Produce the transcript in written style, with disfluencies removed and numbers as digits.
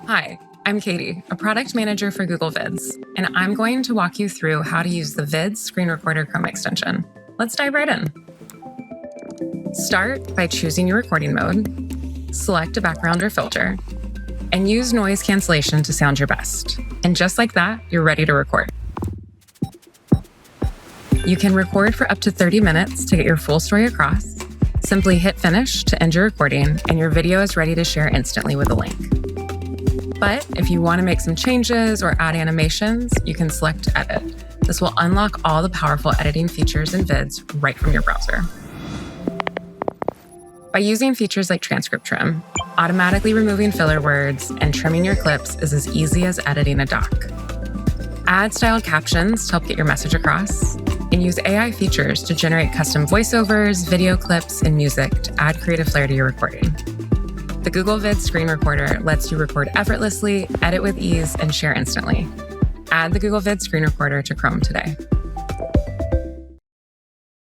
Hi, I'm Katie, a product manager for Google Vids, and I'm going to walk you through how to use the Vids Screen Recorder Chrome extension. Let's dive right in. Start by choosing your recording mode, select a background or filter, and use noise cancellation to sound your best. And just like that, you're ready to record. You can record for up to 30 minutes to get your full story across. Simply hit finish to end your recording, and your video is ready to share instantly with a link. But if you want to make some changes or add animations, you can select Edit. This will unlock all the powerful editing features in Vids right from your browser. By using features like transcript trim, automatically removing filler words and trimming your clips is as easy as editing a doc. Add styled captions to help get your message across, and use AI features to generate custom voiceovers, video clips, and music to add creative flair to your recording. The Google Vids Screen Recorder lets you record effortlessly, edit with ease, and share instantly. Add the Google Vids Screen Recorder to Chrome today.